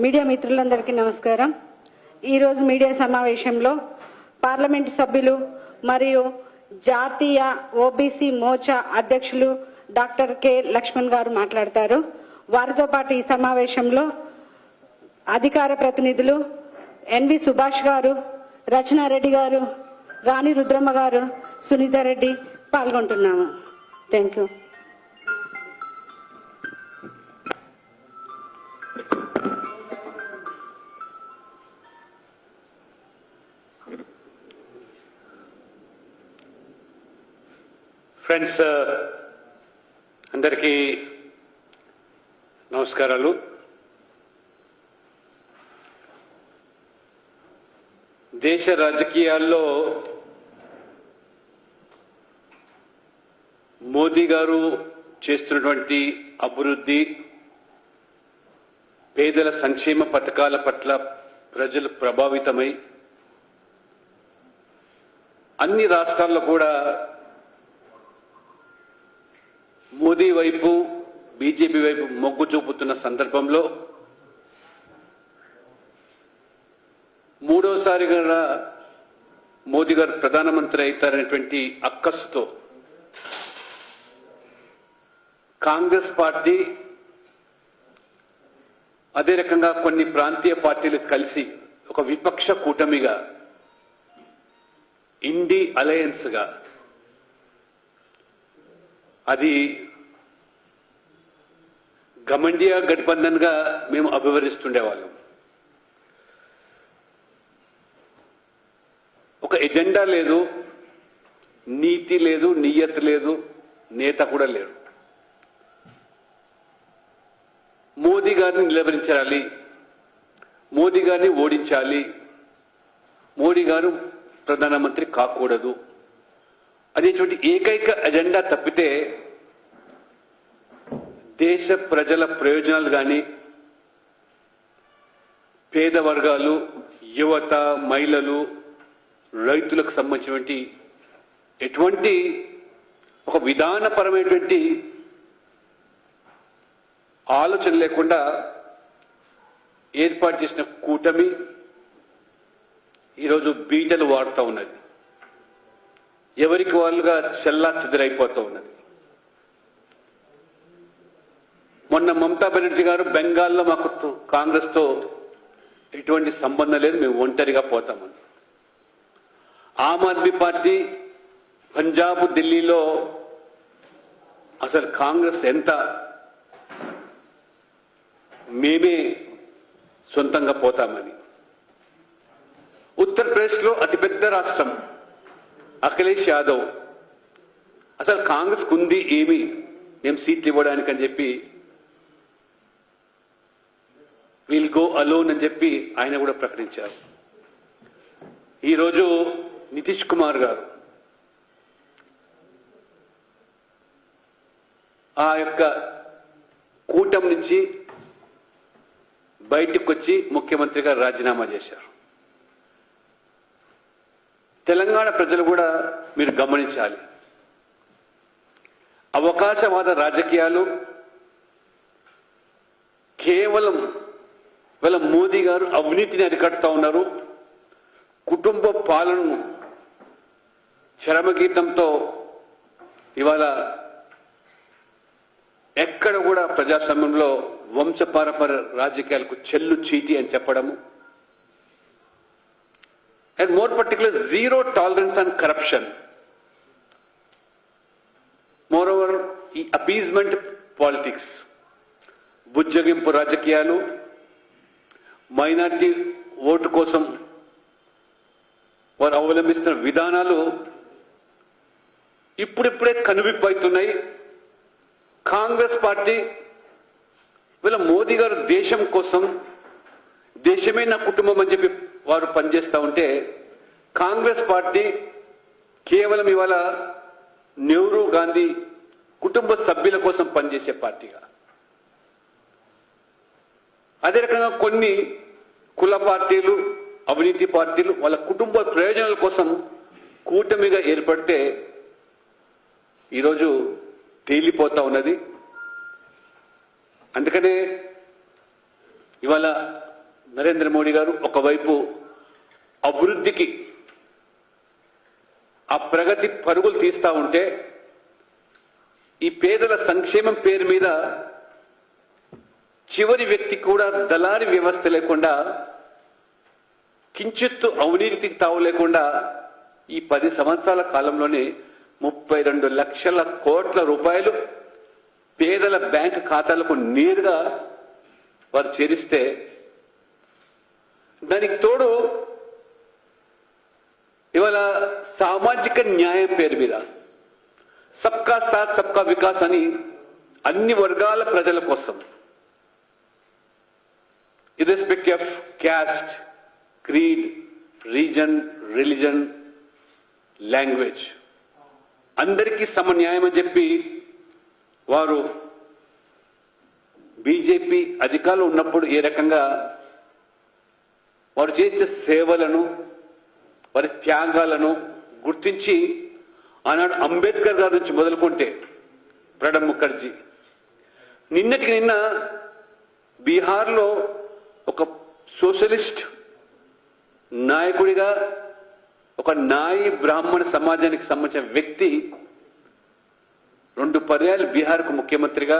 Media మిత్రులందరికీ నమస్కారం. ఈరోజు మీడియా సమావేశంలో పార్లమెంటు సభ్యులు మరియు జాతీయ ఓబీసీ మోర్చా అధ్యక్షులు డాక్టర్ కె లక్ష్మణ్ గారు మాట్లాడతారు. వారితో పాటు ఈ సమావేశంలో అధికార ప్రతినిధులు ఎన్వి సుభాష్ గారు, రచనారెడ్డి గారు, రాణి రుద్రమ్మ గారు, సునీతారెడ్డి పాల్గొంటున్నాము. Thank you. ఫ్రెండ్స్, అందరికీ నమస్కారాలు. దేశ రాజకీయాల్లో మోదీ గారు చేస్తున్నటువంటి అభివృద్ధి, పేదల సంక్షేమ పథకాల పట్ల ప్రజలు ప్రభావితమై అన్ని రాష్ట్రాల్లో కూడా మోదీ వైపు, బీజేపీ వైపు మొగ్గు చూపుతున్న సందర్భంలో మూడోసారిగా మోదీ గారు ప్రధానమంత్రి అవుతారనేటువంటి అక్కసుతో కాంగ్రెస్ పార్టీ, అదే రకంగా కొన్ని ప్రాంతీయ పార్టీలు కలిసి ఒక విపక్ష కూటమిగా, ఇండి అలయన్స్ గా, అది గమండియా గఠబంధన్ గా మేము అభివర్ణిస్తుండేవాళ్ళం. ఒక ఎజెండా లేదు, నీతి లేదు, నియత్ లేదు, నేత కూడా లేడు. మోదీ గారిని నిలవరించాలి, మోదీ గారిని ఓడించాలి, మోడీ గారు ప్రధానమంత్రి కాకూడదు అనేటువంటి ఏకైక ఎజెండా తప్పితే దేశ ప్రజల ప్రయోజనాలు కానీ, పేద వర్గాలు, యువత, మహిళలు, రైతులకు సంబంధించినటువంటి ఎటువంటి ఒక విధానపరమైనటువంటి ఆలోచన లేకుండా ఏర్పాటు చేసిన కూటమి ఈరోజు బీటలు వాడుతూ ఉన్నది. ఎవరికి వాళ్ళుగా చెల్లా చెదరైపోతూ ఉన్నది. మొన్న మమతా బెనర్జీ గారు బెంగాల్లో మాకు కాంగ్రెస్తో ఎటువంటి సంబంధం లేదు, మేము ఒంటరిగా పోతామని. ఆమ్ ఆద్మీ పార్టీ పంజాబ్, ఢిల్లీలో అసలు కాంగ్రెస్ ఎంత, మేమే సొంతంగా పోతామని. ఉత్తరప్రదేశ్లో అతిపెద్ద రాష్ట్రం అఖిలేష్ యాదవ్ అసలు కాంగ్రెస్ కుంది ఏమి, మేము సీట్లు ఇవ్వడానికి అని చెప్పి విల్ గో అలోన్ అని చెప్పి ఆయన కూడా ప్రకటించారు. ఈరోజు నితీష్ కుమార్ గారు ఆ యొక్క కూటమి నుంచి బయటకు వచ్చి ముఖ్యమంత్రిగా రాజీనామా చేశారు. తెలంగాణ ప్రజలు కూడా మీరు గమనించాలి, అవకాశవాద రాజకీయాలు కేవలం వీళ్ళ మోదీ గారు అవినీతిని అరికడతా ఉన్నారు. కుటుంబ పాలనను చరమగీతంతో ఇవాళ ఎక్కడ కూడా ప్రజాస్వామ్యంలో వంశపారపర రాజకీయాలకు చెల్లు చీటి అని చెప్పడము, and more particularly zero tolerance on corruption. Moreover, ఈ appeasement politics, బుజ్జగింపు రాజకీయాలు, మైనారిటీ ఓటు కోసం వారు అవలంబిస్తున్న విధానాలు ఇప్పుడిప్పుడే కనువిప్పవుతున్నాయి. కాంగ్రెస్ పార్టీ వీళ్ళ మోదీ గారు దేశం కోసం, దేశమే నా కుటుంబం అని చెప్పి వారు పనిచేస్తూ ఉంటే, కాంగ్రెస్ పార్టీ కేవలం ఇవాళ నెహ్రూ, గాంధీ కుటుంబ సభ్యుల కోసం పనిచేసే పార్టీగా, అదే రకంగా కొన్ని కుల పార్టీలు, అవినీతి పార్టీలు వాళ్ళ కుటుంబ ప్రయోజనాల కోసం కూటమిగా ఏర్పడితే ఈరోజు తేలిపోతా ఉన్నది. అందుకనే ఇవాళ నరేంద్ర మోడీ గారు ఒకవైపు అభివృద్ధికి ఆ ప్రగతి పరుగులు తీస్తా ఉంటే ఈ పేదల సంక్షేమం పేరు మీద చివరి వ్యక్తి కూడా దళారీ వ్యవస్థ లేకుండా కించిత్తు అవినీతికి తావు లేకుండా ఈ 10 సంవత్సరాల కాలంలోనే 32 లక్షల కోట్ల రూపాయలు పేదల బ్యాంక్ ఖాతాలకు నేరుగా వారు చేరిస్తే దానికి తోడు ఇవాళ సామాజిక న్యాయం పేరు మీద సబ్కా సాత్ సబ్కా వికాస్ అని అన్ని వర్గాల ప్రజల కోసం irrespective of caste, creed, reason, religion, language అందరికీ సమన్యాయం అని చెప్పి వారు బీజేపీ అధికారంలో ఉన్నప్పుడు ఏ రకంగా వారు చేసే సేవలను వారి త్యాగాలను గుర్తించి ఆనాడు అంబేద్కర్ గారి నుంచి మొదలుకుంటే ప్రణబ్ ముఖర్జీ నిన్నటికి నిన్న బీహార్లో ఒక సోషలిస్ట్ నాయకుడిగా ఒక నాయి బ్రాహ్మణ సమాజానికి సంబంధించిన వ్యక్తి 2 పర్యాలు బీహార్కు ముఖ్యమంత్రిగా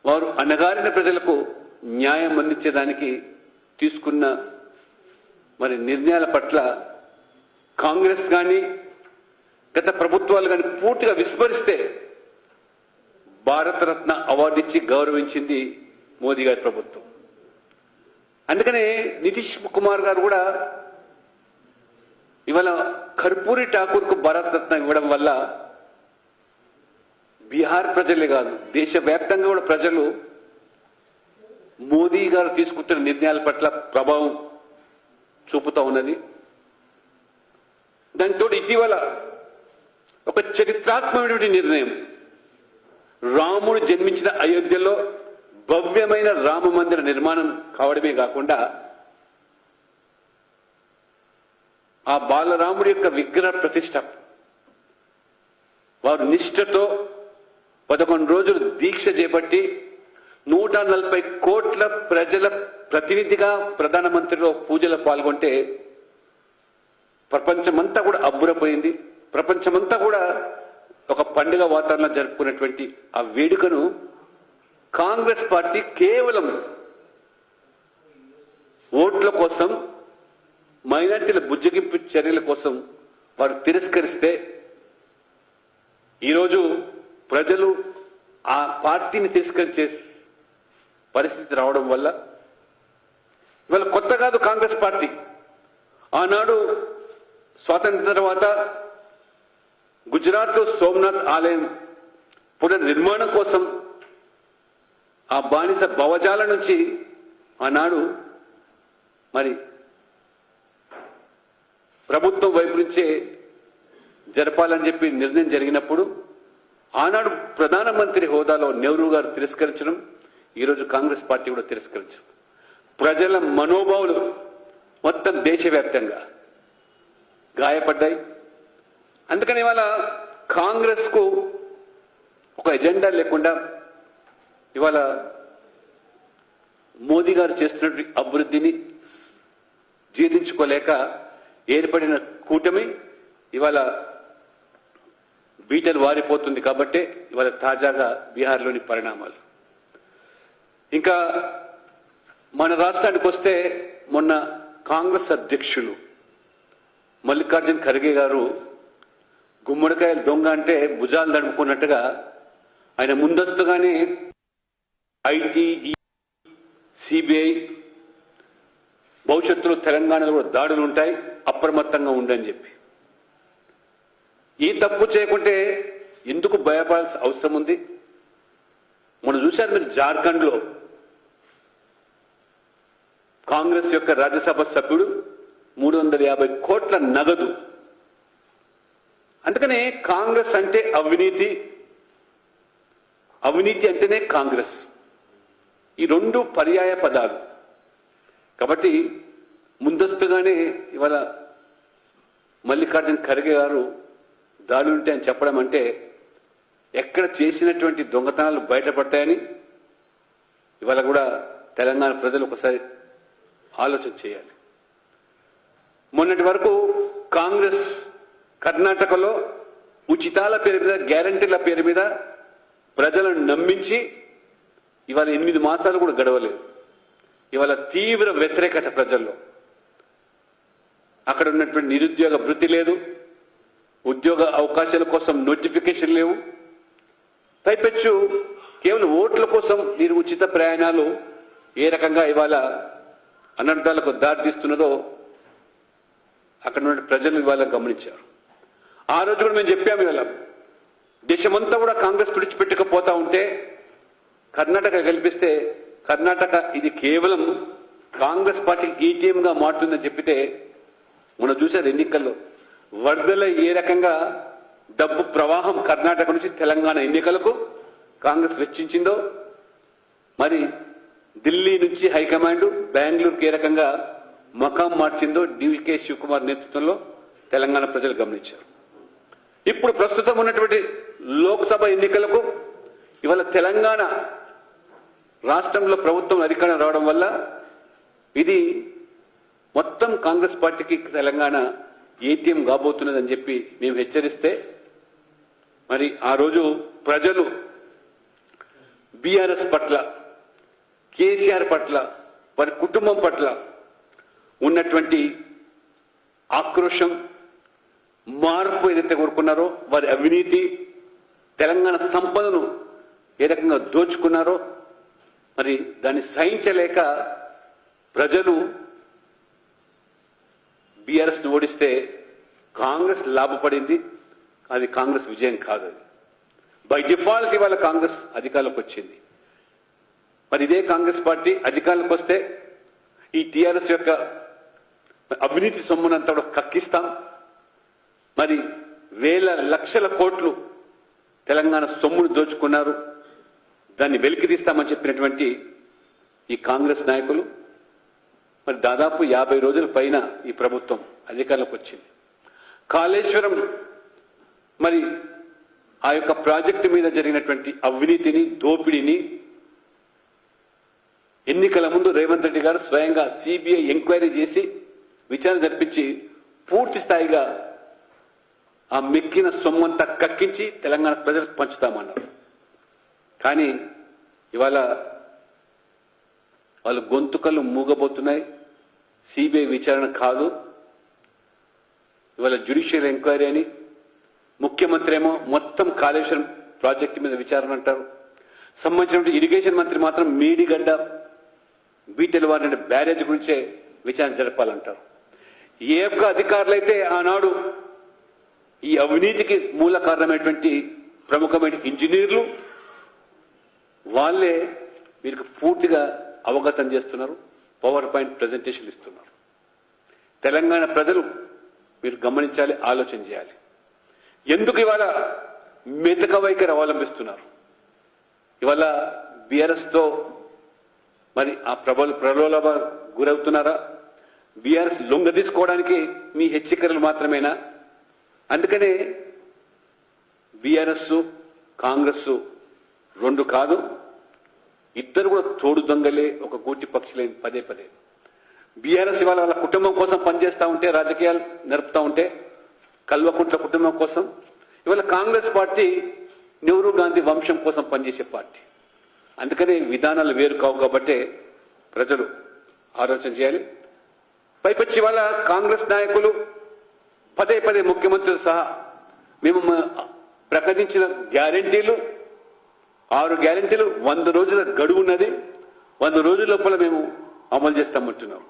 వారు అణగారిన ప్రజలకు న్యాయం అందించేదానికి తీసుకున్న మరి నిర్ణయాల పట్ల కాంగ్రెస్ కానీ గత ప్రభుత్వాలు కానీ పూర్తిగా విస్మరిస్తే భారతరత్న అవార్డు ఇచ్చి గౌరవించింది మోదీ గారి ప్రభుత్వం. అందుకనే నితీష్ కుమార్ గారు కూడా ఇవాళ కర్పూరి ఠాకూర్కు భారతరత్న ఇవ్వడం వల్ల బీహార్ ప్రజలే కాదు దేశవ్యాప్తంగా కూడా ప్రజలు మోదీ గారు తీసుకుంటున్న నిర్ణయాల పట్ల ప్రభావం చూపుతా ఉన్నది. దానితో ఇటీవల ఒక చరిత్రాత్మకమైన నిర్ణయం, రాముడు జన్మించిన అయోధ్యలో భవ్యమైన రామ మందిర నిర్మాణం కావడమే కాకుండా ఆ బాలరాముడి యొక్క విగ్రహ ప్రతిష్ట వారు నిష్ఠతో 11 రోజులు దీక్ష చేపట్టి 140 కోట్ల ప్రజల ప్రతినిధిగా ప్రధానమంత్రిలో పూజలో పాల్గొంటే ప్రపంచమంతా కూడా అబ్బురపోయింది. ప్రపంచమంతా కూడా ఒక పండుగ వాతావరణం జరుపుకున్నటువంటి ఆ వేడుకను కాంగ్రెస్ పార్టీ కేవలం ఓట్ల కోసం, మైనార్టీల బుజ్జగింపు చర్యల కోసం వారు తిరస్కరిస్తే ఈరోజు ప్రజలు ఆ పార్టీని తిరస్కరించే పరిస్థితి రావడం వల్ల ఇవాళ కొత్త కాదు కాంగ్రెస్ పార్టీ. ఆనాడు స్వాతంత్ర తర్వాత గుజరాత్లో సోమనాథ్ ఆలయం పునర్నిర్మాణం కోసం ఆ బానిస భవజాల నుంచి ఆనాడు మరి ప్రభుత్వం వైపు నుంచే జరపాలని చెప్పి నిర్ణయం జరిగినప్పుడు ఆనాడు ప్రధానమంత్రి హోదాలో నెహ్రూ గారు తిరస్కరించడం, ఈరోజు కాంగ్రెస్ పార్టీ కూడా తిరస్కరించడం, ప్రజల మనోభావాలు మొత్తం దేశవ్యాప్తంగా గాయపడ్డాయి. అందుకని ఇవాళ కాంగ్రెస్ కు ఒక ఎజెండా లేకుండా ఇవాళ మోదీ గారు చేస్తున్న అభివృద్ధిని జీర్ణించుకోలేక ఏర్పడిన కూటమి ఇవాళ బీటలు వారిపోతుంది. కాబట్టి ఇవాళ తాజాగా బీహార్లోని పరిణామాలు. ఇంకా మన రాష్ట్రానికి వస్తే మొన్న కాంగ్రెస్ అధ్యక్షులు మల్లికార్జున్ ఖర్గే గారు గుమ్మడికాయలు దొంగ అంటే భుజాలు దడుపుకున్నట్టుగా ఆయన ముందస్తుగానే ఐటీ, సిబిఐ భవిష్యత్తులో తెలంగాణలో కూడా దాడులు ఉంటాయి, అప్రమత్తంగా ఉండని చెప్పి. ఈ తప్పు చేయకుంటే ఎందుకు భయపడాల్సిన అవసరం ఉంది? మనం చూశారు మీరు జార్ఖండ్లో కాంగ్రెస్ యొక్క రాజ్యసభ సభ్యుడు 350 కోట్ల నగదు. అందుకనే కాంగ్రెస్ అంటే అవినీతి, అవినీతి అంటేనే కాంగ్రెస్, ఈ 2 పర్యాయ పదాలు. కాబట్టి ముందస్తుగానే ఇవాళ మల్లికార్జున్ ఖర్గే గారు దాడులు ఉంటే అని చెప్పడం అంటే ఎక్కడ చేసినటువంటి దొంగతనాలు బయటపడతాయని ఇవాళ కూడా తెలంగాణ ప్రజలు ఒకసారి ఆలోచన చేయాలి. మొన్నటి వరకు కాంగ్రెస్ కర్ణాటకలో ఉచితాల పేరు మీద, గ్యారంటీల పేరు మీద ప్రజలను నమ్మించి ఇవాళ 8 మాసాలు కూడా గడవలేదు. ఇవాళ తీవ్ర వ్యతిరేకత ప్రజల్లో. అక్కడ ఉన్నటువంటి నిరుద్యోగ భృతి లేదు, ఉద్యోగ అవకాశాల కోసం నోటిఫికేషన్ లేవు. పైపెచ్చు కేవలం ఓట్ల కోసం మీరు ఉచిత ప్రయాణాలు ఏ రకంగా ఇవాళ అనర్థాలకు దారితీస్తున్నదో అక్కడ ఉన్న ప్రజలు ఇవాళ గమనించారు. ఆ రోజు కూడా మేము చెప్పాము, ఇవాళ దేశమంతా కూడా కాంగ్రెస్ విడిచిపెట్టకపోతా ఉంటే కర్ణాటక గెలిపిస్తే కర్ణాటక ఇది కేవలం కాంగ్రెస్ పార్టీ ఏటీఎంగా మారుతుందని చెప్పితే మనం చూసారు ఎన్నికల్లో వరదల ఏ రకంగా డబ్బు ప్రవాహం కర్ణాటక నుంచి తెలంగాణ ఎన్నికలకు కాంగ్రెస్ వెచ్చించిందో, మరి ఢిల్లీ నుంచి హైకమాండ్ బెంగళూరుకి ఏ రకంగా మకాం మార్చిందో డివికే శివకుమార్ నేతృత్వంలో తెలంగాణ ప్రజలు గమనించారు. ఇప్పుడు ప్రస్తుతం ఉన్నటువంటి లోక్సభ ఎన్నికలకు ఇవాళ తెలంగాణ రాష్ట్రంలో ప్రభుత్వం అధికారం రావడం వల్ల ఇది మొత్తం కాంగ్రెస్ పార్టీకి తెలంగాణ ఏటీఎం కాబోతున్నదని చెప్పి మేము హెచ్చరిస్తే, మరి ఆ రోజు ప్రజలు బీఆర్ఎస్ పట్ల, కేసీఆర్ పట్ల, వారి కుటుంబం పట్ల ఉన్నటువంటి ఆక్రోశం, మార్పు ఏదైతే కోరుకున్నారో, వారి అవినీతి, తెలంగాణ సంపదను ఏ రకంగా దోచుకున్నారో, మరి దాన్ని సహించలేక ప్రజలు బీఆర్ఎస్ ను ఓడిస్తే కాంగ్రెస్ లాభపడింది. అది కాంగ్రెస్ విజయం కాదు. అది బై డిఫాల్ట్ ఇవాళ కాంగ్రెస్ అధికారంలోకి వచ్చింది. మరి ఇదే కాంగ్రెస్ పార్టీ అధికారంలోకి వస్తే ఈ టీఆర్ఎస్ యొక్క అవినీతి సొమ్మునంతా కూడా కక్కిస్తాం, మరి వేల లక్షల కోట్లు తెలంగాణ సొమ్మును దోచుకున్నారు, దాన్ని వెలికితీస్తామని చెప్పినటువంటి ఈ కాంగ్రెస్ నాయకులు మరి దాదాపు 50 రోజుల పైన ఈ ప్రభుత్వం అధికారంలోకి వచ్చింది. కాళేశ్వరం మరి ఆ యొక్క ప్రాజెక్టు మీద జరిగినటువంటి అవినీతిని, దోపిడీని ఎన్నికల ముందు రేవంత్ రెడ్డి గారు స్వయంగా సిబిఐ ఎంక్వైరీ చేసి విచారణ జరిపించి పూర్తి స్థాయిగా ఆ మెక్కిన సొమ్మంతా కక్కించి తెలంగాణ ప్రజలకు పంచుతామన్నారు. కానీ ఇవాళ వాళ్ళు గొంతుకలు మూగబోతున్నాయి. సిబిఐ విచారణ కాదు, ఇవాళ జ్యుడిషియల్ ఎంక్వైరీ అని, ముఖ్యమంత్రి ఏమో మొత్తం కాళేశ్వరం ప్రాజెక్టు మీద విచారణ అంటారు. సంబంధించిన ఇరిగేషన్ మంత్రి మాత్రం మేడిగడ్డ బీటెల్వారి బ్యారేజ్ గురించే విచారణ జరపాలంటారు. ఏ ఒక్క అధికారులైతే ఆనాడు ఈ అవినీతికి మూల కారణమైనటువంటి ప్రముఖమైన ఇంజనీర్లు వాళ్ళే వీరికి పూర్తిగా అవగతం చేస్తున్నారు, పవర్ పాయింట్ ప్రజెంటేషన్ ఇస్తున్నారు. తెలంగాణ ప్రజలు మీరు గమనించాలి, ఆలోచన చేయాలి. ఎందుకు ఇవాళ మెతక వైఖరి అవలంబిస్తున్నారు? ఇవాళ బీఆర్ఎస్ తో మరి ఆ ప్రలోభ గురవుతున్నారా? బీఆర్ఎస్ లొంగ తీసుకోవడానికి మీ హెచ్చరికలు మాత్రమేనా? అందుకనే బీఆర్ఎస్ కాంగ్రెస్ రెండు కాదు, ఇద్దరు కూడా తోడు దొంగలే, ఒక గూటి పక్షులే. పదే పదే బీఆర్ఎస్ ఇవాళ వాళ్ళ కుటుంబం కోసం పనిచేస్తూ ఉంటే, రాజకీయాలు నడుపుతూ ఉంటే, కల్వకుంట్ల కుటుంబం కోసం. ఇవాళ కాంగ్రెస్ పార్టీ నెహ్రూ గాంధీ వంశం కోసం పనిచేసే పార్టీ. అందుకనే విధానాలు వేరు కావు కాబట్టే ప్రజలు ఆలోచన చేయాలి. పైపచ్చి వాళ్ళ కాంగ్రెస్ నాయకులు పదే పదే ముఖ్యమంత్రులు సహా మేము ప్రకటించిన గ్యారంటీలు 6 గ్యారంటీలు 100 రోజుల గడువు ఉన్నది, 100 రోజుల లోపల మేము అమలు చేస్తామంటున్నాం.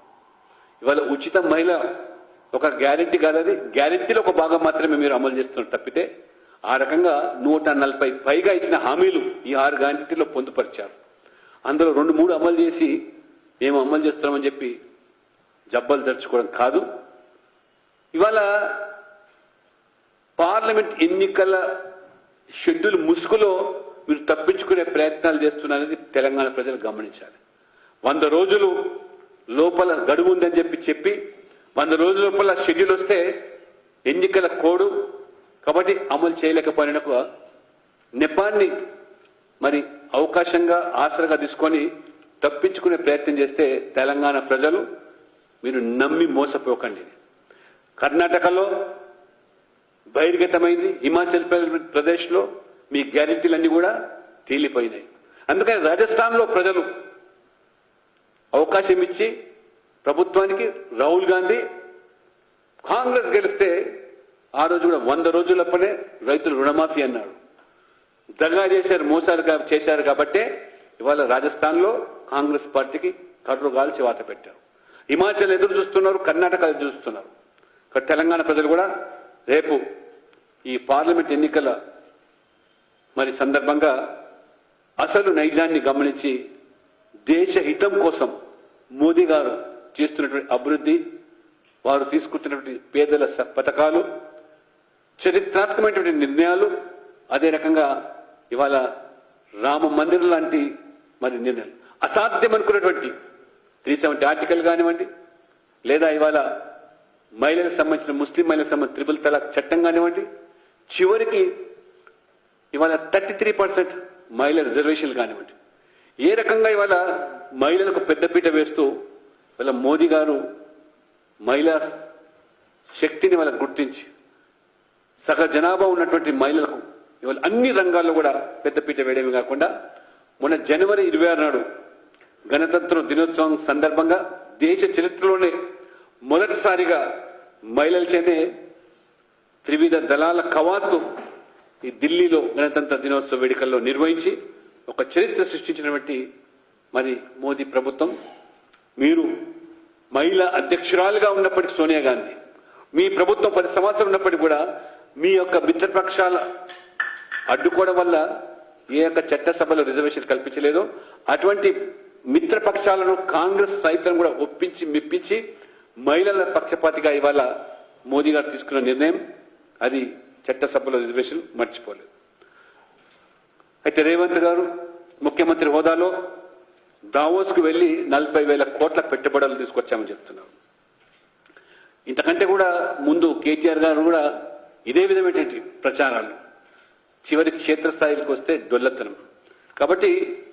ఇవాళ ఉచిత మహిళ ఒక గ్యారంటీ కాదు, అది గ్యారంటీలో ఒక భాగం మాత్రమే మీరు అమలు చేస్తున్నారు తప్పితే ఆ రకంగా 140 పైగా ఇచ్చిన హామీలు ఈ 6 గ్యారంటీలో పొందుపరిచారు. అందులో 2-3 అమలు చేసి మేము అమలు చేస్తున్నామని చెప్పి జబ్బలు తెరుచుకోవడం కాదు. ఇవాళ పార్లమెంట్ ఎన్నికల షెడ్యూల్ ముసుగులో మీరు తప్పించుకునే ప్రయత్నాలు చేస్తున్నారనేది తెలంగాణ ప్రజలు గమనించాలి. 100 రోజులు లోపల గడువు ఉందని చెప్పి 100 రోజుల లోపల షెడ్యూల్ వస్తే ఎన్నికల కోడ్ కాబట్టి అమలు చేయలేకపోయిన నెపాన్ని మరి అవకాశంగా ఆసరగా తీసుకొని తప్పించుకునే ప్రయత్నం చేస్తే తెలంగాణ ప్రజలు మీరు నమ్మి మోసపోకండి. కర్ణాటకలో బహిర్గతమైంది, హిమాచల్ ప్రదేశ్లో మీ గ్యారెంటీలన్నీ కూడా తేలిపోయినాయి. అందుకని రాజస్థాన్లో ప్రజలు అవకాశం ఇచ్చి ప్రభుత్వానికి రాహుల్ గాంధీ కాంగ్రెస్ గెలిస్తే ఆ రోజు కూడా 100 రోజులప్పనే రైతులు రుణమాఫీ అన్నాడు. దగా చేశారు, మోసాలు చేశారు కాబట్టే ఇవాళ రాజస్థాన్లో కాంగ్రెస్ పార్టీకి కర్రు గాల్చి వాత పెట్టారు. హిమాచల్ ఎదురు చూస్తున్నారు, కర్ణాటక ఎదురు చూస్తున్నారు. తెలంగాణ ప్రజలు కూడా రేపు ఈ పార్లమెంట్ ఎన్నికల మరి సందర్భంగా అసలు నైజాన్ని గమనించి దేశ హితం కోసం మోదీ గారు చేస్తున్నటువంటి అభివృద్ధి, వారు తీసుకుంటున్నటువంటి పేదల పథకాలు, చరిత్రాత్మకమైనటువంటి నిర్ణయాలు, అదే రకంగా ఇవాళ రామ మందిరం లాంటి మరి నిర్ణయాలు, అసాధ్యం అనుకున్నటువంటి 370 ఆర్టికల్ కానివ్వండి, లేదా ఇవాళ మహిళలకు సంబంధించిన ముస్లిం మహిళలకు సంబంధించిన త్రిపుల్ తలాక్ చట్టం కానివ్వండి, చివరికి ఇవాళ 33% మహిళ రిజర్వేషన్లు కానివ్వండి, ఏ రకంగా ఇవాళ మహిళలకు పెద్దపీట వేస్తూ ఇవాళ మోదీ గారు మహిళా శక్తిని వాళ్ళకు గుర్తించి సగ జనాభా ఉన్నటువంటి మహిళలకు ఇవాళ అన్ని రంగాల్లో కూడా పెద్దపీట వేయడమే కాకుండా మొన్న జనవరి 26 నాడు గణతంత్ర దినోత్సవం సందర్భంగా దేశ చరిత్రలోనే మొదటిసారిగా మహిళల చేతే త్రివిధ దళాల కవాతు ఈ ఢిల్లీలో గణతంత్ర దినోత్సవ వేడుకల్లో నిర్వహించి ఒక చరిత్ర సృష్టించినటువంటి మరి మోదీ ప్రభుత్వం. మీరు మహిళా అధ్యక్షురాలుగా ఉన్నప్పటికీ సోనియా గాంధీ, మీ ప్రభుత్వం 10 సంవత్సరాలు ఉన్నప్పటికీ కూడా మీ యొక్క మిత్రపక్షాల అడ్డుకోవడం వల్ల ఏ యొక్క చట్టసభలో రిజర్వేషన్ కల్పించలేదో అటువంటి మిత్రపక్షాలను కాంగ్రెస్ సైతం కూడా ఒప్పించి మెప్పించి మహిళల పక్షపాతిగా ఇవాళ మోదీ గారు తీసుకున్న నిర్ణయం, అది చట్టసభలో రిజర్వేషన్ మర్చిపోలేదు. అయితే రేవంత్ గారు ముఖ్యమంత్రి హోదాలో దావోస్కు వెళ్లి 40,000 కోట్ల పెట్టుబడులు తీసుకొచ్చామని చెప్తున్నారు. ఇంతకంటే కూడా ముందు కేటీఆర్ గారు కూడా ఇదే విధమైనటువంటి ప్రచారాలు, చివరి క్షేత్రస్థాయికి వస్తే డొల్లతనం. కాబట్టి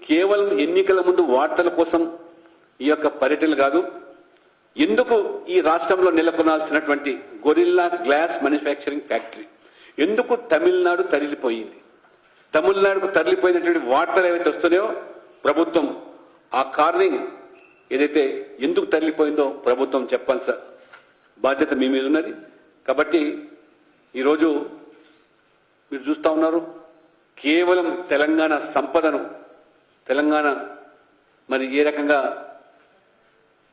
కేవలం ఎన్నికల ముందు వార్తల కోసం ఈ యొక్క పర్యటనలు కాదు, ఎందుకు ఈ రాష్ట్రంలో నెలకొనాల్సినటువంటి గొరిల్లా గ్లాస్ మ్యానుఫ్యాక్చరింగ్ ఫ్యాక్టరీ ఎందుకు తమిళనాడు తరలిపోయింది, తమిళనాడుకు తరలిపోయినటువంటి వార్తలు ఏవైతే వస్తున్నాయో ప్రభుత్వం ఆ కారణం ఏదైతే ఎందుకు తరలిపోయిందో ప్రభుత్వం చెప్పాల్సిన బాధ్యత మీ మీద ఉన్నది. కాబట్టి ఈరోజు మీరు చూస్తూ ఉన్నారు, కేవలం తెలంగాణ సంపదను తెలంగాణ మరి ఏ రకంగా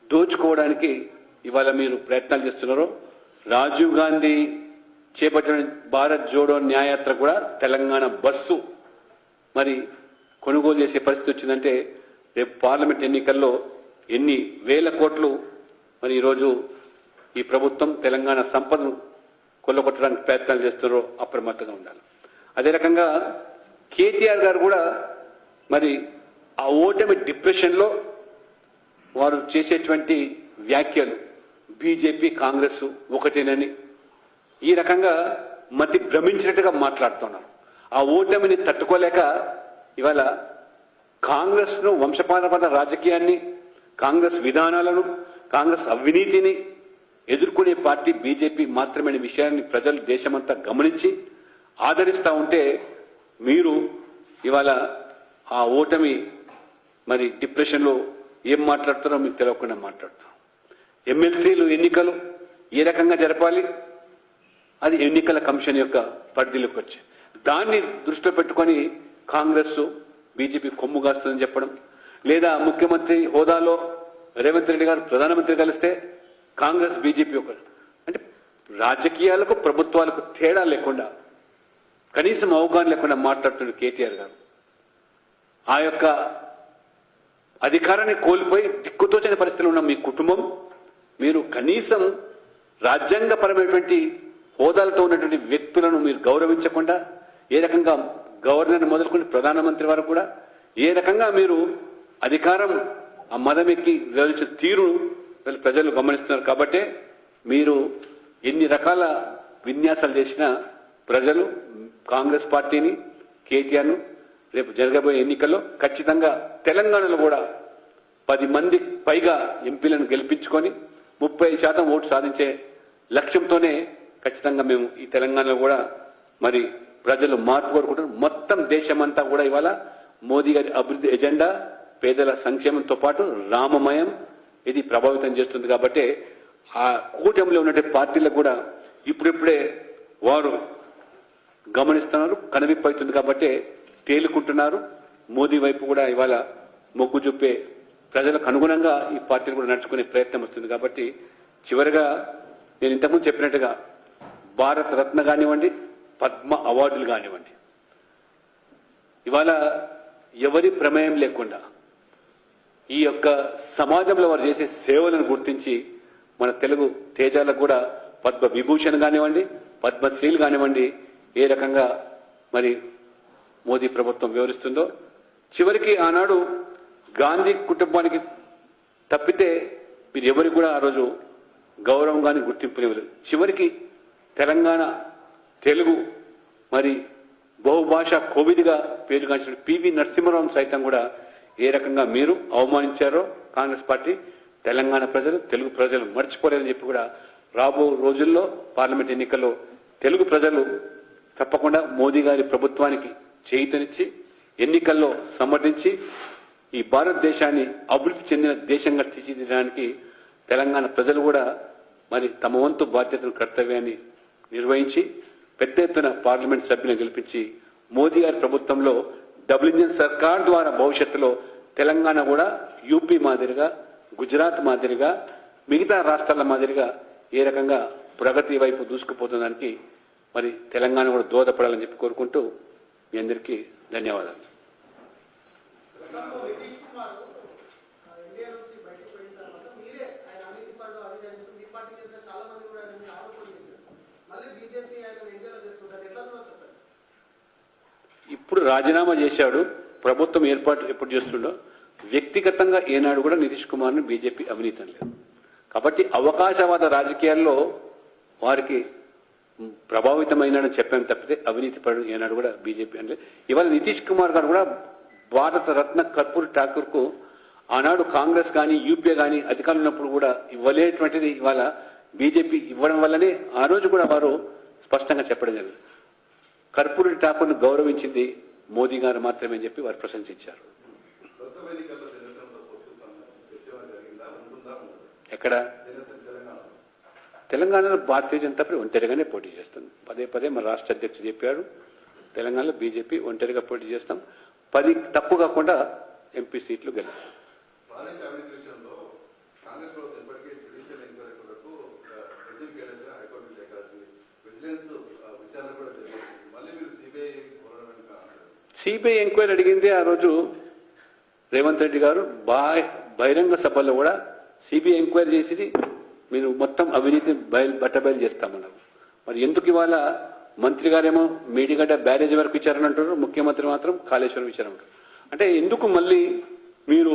దోచుకోవడానికి ఇవాళ మీరు ప్రయత్నాలు చేస్తున్నారో, రాజీవ్ గాంధీ చేపట్టిన భారత్ జోడో న్యాయయాత్ర కూడా తెలంగాణ బస్సు మరి కొనుగోలు చేసే పరిస్థితి వచ్చిందంటే రేపు పార్లమెంట్ ఎన్నికల్లో ఎన్ని వేల కోట్లు మరి ఈరోజు ఈ ప్రభుత్వం తెలంగాణ సంపదను కొల్లగొట్టడానికి ప్రయత్నాలు చేస్తున్నారో అప్రమత్తంగా ఉండాలి. అదే రకంగా కేటీఆర్ గారు కూడా మరి ఆ ఓటమి డిప్రెషన్లో వారు చేసేటువంటి వ్యాఖ్యలు బీజేపీ కాంగ్రెస్ ఒకటేనని ఈ రకంగా మతి భ్రమించినట్టుగా మాట్లాడుతున్నారు. ఆ ఓటమిని తట్టుకోలేక ఇవాళ కాంగ్రెస్ ను వంశపారపర రాజకీయాన్ని, కాంగ్రెస్ విధానాలను, కాంగ్రెస్ అవినీతిని ఎదుర్కొనే పార్టీ బీజేపీ మాత్రమే విషయాన్ని ప్రజలు దేశమంతా గమనించి ఆదరిస్తూ ఉంటే మీరు ఇవాళ ఆ ఓటమి మరి డిప్రెషన్లో ఏం మాట్లాడుతారో మీకు తెలియకుండా మాట్లాడుతారు. ఎమ్మెల్సీలు ఎన్నికలు ఏ రకంగా జరపాలి, అది ఎన్నికల కమిషన్ యొక్క పరిధిలోకి వచ్చి దాన్ని దృష్టిలో పెట్టుకొని కాంగ్రెస్ బీజేపీ కొమ్ము కాస్తుందని చెప్పడం, లేదా ముఖ్యమంత్రి హోదాలో రేవంత్ రెడ్డి గారు ప్రధానమంత్రి కలిస్తే కాంగ్రెస్ బీజేపీ ఒకరు, అంటే రాజకీయాలకు ప్రభుత్వాలకు తేడా లేకుండా కనీసం అవగాహన లేకుండా మాట్లాడుతున్న కేటీఆర్ గారు ఆ యొక్క అధికారాన్ని కోల్పోయి దిక్కుతోచని పరిస్థితులు ఉన్న మీ కుటుంబం, మీరు కనీసం రాజ్యాంగపరమైనటువంటి హోదాలతో ఉన్నటువంటి వ్యక్తులను మీరు గౌరవించకుండా ఏ రకంగా గవర్నర్ మొదలుకొని ప్రధానమంత్రి వరకు కూడా ఏ రకంగా మీరు అధికారం ఆ మదమెక్కి వివరించిన తీరు ప్రజలు గమనిస్తున్నారు. కాబట్టి మీరు ఎన్ని రకాల విన్యాసాలు చేసినా ప్రజలు కాంగ్రెస్ పార్టీని, కేటీఆర్ను రేపు జరగబోయే ఎన్నికల్లో ఖచ్చితంగా తెలంగాణలో కూడా 10 మంది పైగా ఎంపీలను గెలిపించుకొని 30% ఓటు సాధించే లక్ష్యంతోనే ఖచ్చితంగా మేము ఈ తెలంగాణలో కూడా మరి ప్రజలు మార్పు కోరుకుంటారు. మొత్తం దేశమంతా కూడా ఇవాళ మోదీ గారి అభివృద్ధి ఎజెండా, పేదల సంక్షేమంతో పాటు రామమయం ఇది ప్రభావితం చేస్తుంది. కాబట్టి ఆ కూటమిలో ఉన్నటువంటి పార్టీలకు కూడా ఇప్పుడిప్పుడే వారు గమనిస్తున్నారు, కనువిప్పు అవుతుంది. కాబట్టి తేలుకుంటున్నారు. మోదీ వైపు కూడా ఇవాళ మొగ్గు చూపే ప్రజలకు అనుగుణంగా ఈ పార్టీలు కూడా నడుచుకునే ప్రయత్నం వస్తుంది. కాబట్టి చివరిగా నేను ఇంతకుముందు చెప్పినట్టుగా భారత రత్న కానివ్వండి, పద్మ అవార్డులు కానివ్వండి, ఇవాళ ఎవరి ప్రమేయం లేకుండా ఈ యొక్క సమాజంలో వారు చేసే సేవలను గుర్తించి మన తెలుగు తేజాలకు కూడా పద్మ విభూషణ్ కానివ్వండి, పద్మశ్రీలు కానివ్వండి, ఏ రకంగా మరి మోదీ ప్రభుత్వం వివరిస్తుందో, చివరికి ఆనాడు గాంధీ కుటుంబానికి తప్పితే మీరు ఎవరికి కూడా ఆ రోజు గౌరవం కానీ గుర్తింపునివ్వలేదు. చివరికి తెలంగాణ తెలుగు మరి బహుభాషా కోవిదిగా పేరుగాంచిన పివి నరసింహారావు సైతం కూడా ఏ రకంగా మీరు అవమానించారో కాంగ్రెస్ పార్టీ, తెలంగాణ ప్రజలు, తెలుగు ప్రజలు మర్చిపోలేదని చెప్పి కూడా రాబో రోజుల్లో పార్లమెంట్ ఎన్నికల్లో తెలుగు ప్రజలు తప్పకుండా మోదీ గారి ప్రభుత్వానికి చేయూతనిచ్చి ఎన్నికల్లో సమర్థించి ఈ భారతదేశాన్ని అభివృద్ధి చెందిన దేశంగా తీర్చిదిద్దడానికి తెలంగాణ ప్రజలు కూడా మరి తమ వంతు బాధ్యతను, కర్తవ్యాన్ని నిర్వహించి పెద్ద ఎత్తున పార్లమెంట్ సభ్యులను గెలిపించి మోదీ గారి ప్రభుత్వంలో డబుల్ ఇంజిన్ సర్కార్ ద్వారా భవిష్యత్తులో తెలంగాణ కూడా యూపీ మాదిరిగా, గుజరాత్ మాదిరిగా, మిగతా రాష్ట్రాల మాదిరిగా ఏ రకంగా ప్రగతి వైపు దూసుకుపోతుందానికి మరి తెలంగాణ కూడా దోహదపడాలని చెప్పి కోరుకుంటూ మీ అందరికీ ధన్యవాదాలు. ఇప్పుడు రాజీనామా చేశాడు, ప్రభుత్వం ఏర్పాటు ఎప్పుడు చేస్తుండో, వ్యక్తిగతంగా ఏనాడు కూడా నితీష్ కుమార్ని బీజేపీ అవినీతి అనలేదు. కాబట్టి అవకాశవాద రాజకీయాల్లో వారికి ప్రభావితమైనని చెప్పాను తప్పితే అవినీతి పడు ఏనాడు కూడా బీజేపీ అనలేదు. ఇవాళ నితీష్ కుమార్ గారు కూడా భారత రత్న కర్పూరి ఠాకూర్ కు ఆనాడు కాంగ్రెస్ కానీ యూపీఏ కానీ అధికారులు ఉన్నప్పుడు కూడా ఇవ్వలేటువంటిది ఇవాళ బీజేపీ ఇవ్వడం వల్లనే ఆ రోజు కూడా వారు స్పష్టంగా చెప్పడం జరిగింది. కర్పూరి ఠాకూర్ను గౌరవించింది మోదీ గారు మాత్రమే అని చెప్పి వారు ప్రశంసించారు. ఎక్కడ తెలంగాణలో భారతీయ జనతా పార్టీ ఒంటరిగానే పోటీ చేస్తుంది. పదే పదే మన రాష్ట్ర అధ్యక్షుడు చెప్పాడు, తెలంగాణలో బీజేపీ ఒంటరిగా పోటీ చేస్తాం, 10 తక్కువ కాకుండా ఎంపీ సీట్లు గెలుస్తాం. సిబిఐ ఎంక్వైరీ అడిగింది ఆ రోజు రేవంత్ రెడ్డి గారు బహిరంగ సభలో కూడా సిబిఐ ఎంక్వైరీ చేసి మీరు మొత్తం అవినీతి బట్టబయలు చేస్తామన్నారు. మరి ఎందుకు ఇవాళ మంత్రి గారేమో మేడిగడ్డ బ్యారేజ్ వరకు విచారణ అంటారు, ముఖ్యమంత్రి మాత్రం కాళేశ్వరం విచారణ అంటారు. అంటే ఎందుకు మళ్ళీ మీరు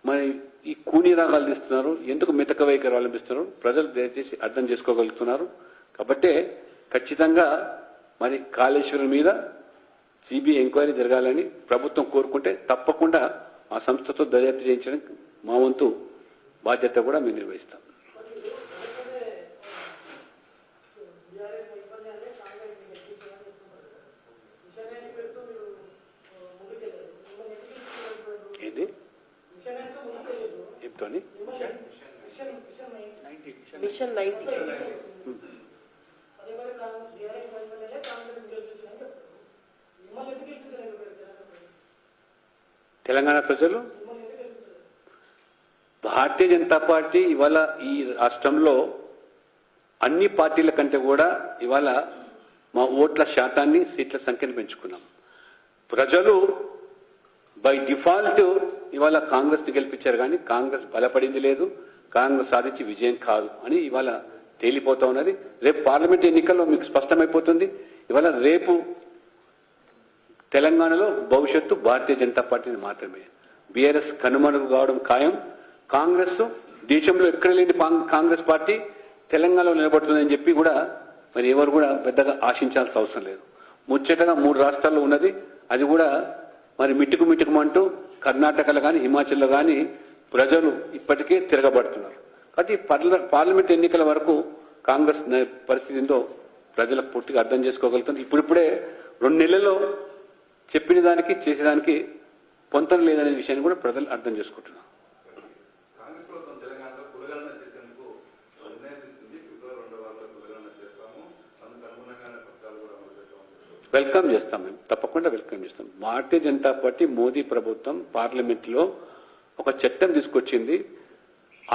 మరి ఈ కూని రాగాలు తీస్తున్నారు, ఎందుకు మితక వైఖరి అవలంబిస్తున్నారు, ప్రజలు దయచేసి అర్థం చేసుకోగలుగుతున్నారు. కాబట్టే ఖచ్చితంగా మరి కాళేశ్వరం మీద సిబిఐ ఎంక్వైరీ జరగాలని ప్రభుత్వం కోరుకుంటే తప్పకుండా ఆ సంస్థతో దర్యాప్తు చేయించడానికి మా వంతు బాధ్యత కూడా మేము నిర్వహిస్తాం. ఏది చెప్తోని మిషన్ 90 తెలంగాణ ప్రజలు భారతీయ జనతా పార్టీ ఇవాళ ఈ రాష్ట్రంలో అన్ని పార్టీల కంటే కూడా ఇవాళ మా ఓట్ల శాతాన్ని, సీట్ల సంఖ్యను పెంచుకున్నాం. ప్రజలు బై డిఫాల్ట్ ఇవాళ కాంగ్రెస్ ని గెలిపించారు, కానీ కాంగ్రెస్ బలపడింది లేదు, కాంగ్రెస్ సాధించి విజయం కాదు అని ఇవాళ తేలిపోతా ఉన్నది. రేపు పార్లమెంట్ ఎన్నికల్లో మీకు స్పష్టమైపోతుంది. ఇవాళ రేపు తెలంగాణలో భవిష్యత్తు భారతీయ జనతా పార్టీని మాత్రమే. బీఆర్ఎస్ కనుమరుగు కావడం ఖాయం. కాంగ్రెస్ దేశంలో ఎక్కడ లేని కాంగ్రెస్ పార్టీ తెలంగాణలో నిలబడుతుందని చెప్పి కూడా మరి ఎవరు కూడా పెద్దగా ఆశించాల్సిన అవసరం లేదు. ముచ్చటగా 3 రాష్ట్రాల్లో ఉన్నది, అది కూడా మరి మిట్టుకు మిట్టుకుమంటూ కర్ణాటకలో కానీ హిమాచల్లో కానీ ప్రజలు ఇప్పటికే తిరగబడుతున్నారు. కాబట్టి పార్లమెంట్ ఎన్నికల వరకు కాంగ్రెస్ పరిస్థితి ఏందో ప్రజలకు పూర్తిగా అర్థం చేసుకోగలుగుతుంది. ఇప్పుడిప్పుడే 2 నెలల్లో చెప్పిన దానికి చేసేదానికి పొంతన లేదనే విషయాన్ని కూడా ప్రజలు అర్థం చేసుకుంటున్నారు. వెల్కమ్ చేస్తాం, మేము తప్పకుండా వెల్కమ్ చేస్తాం. భారతీయ జనతా పార్టీ మోదీ ప్రభుత్వం పార్లమెంట్లో ఒక చట్టం తీసుకొచ్చింది.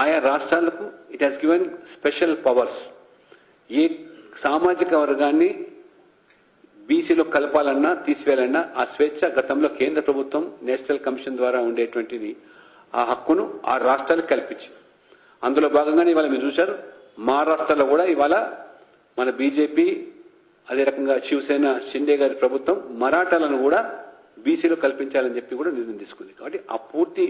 ఆయా రాష్ట్రాలకు it has given special powers. ఏ సామాజిక వర్గాన్ని బీసీలో కలపాలన్నా తీసివేయాలన్నా ఆ స్వేచ్ఛ గతంలో కేంద్ర ప్రభుత్వం నేషనల్ కమిషన్ ద్వారా ఉండేటువంటిది ఆ హక్కును ఆ రాష్ట్రాలకు కల్పించింది. అందులో భాగంగానే ఇవాళ మీరు చూశారు, మహారాష్ట్రలో కూడా ఇవాళ మన బీజేపీ అదే రకంగా శివసేన షిండే గారి ప్రభుత్వం మరాఠాలను కూడా బీసీలో కల్పించాలని చెప్పి కూడా నిర్ణయం తీసుకుంది. కాబట్టి ఆ పూర్తి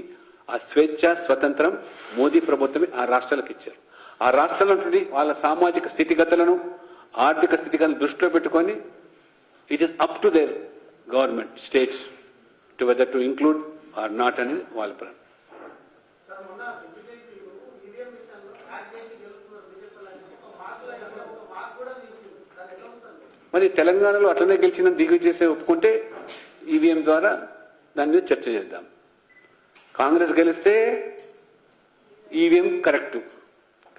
ఆ స్వేచ్ఛ స్వతంత్రం మోదీ ప్రభుత్వమే ఆ రాష్ట్రాలకు ఇచ్చారు. ఆ రాష్ట్రాల నుండి వాళ్ళ సామాజిక స్థితిగతులను ఆర్థిక స్థితిగతులను దృష్టిలో పెట్టుకొని it is up to their government states to whether to include or not అనేది వాళ్ళ ప్లాన్. మరి తెలంగాణలో అట్లనే గెలిచిన దిగువ చేసే ఒప్పుకుంటే ఈవీఎం ద్వారా దాని మీద చర్చ చేద్దాం. కాంగ్రెస్ గెలిస్తే ఈవీఎం కరెక్ట్,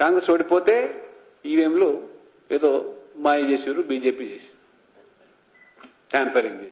కాంగ్రెస్ ఓడిపోతే ఈవీఎంలో ఏదో మాయ చేసారు, బీజేపీ చేసి ట్యాంపరింగ్ చేసి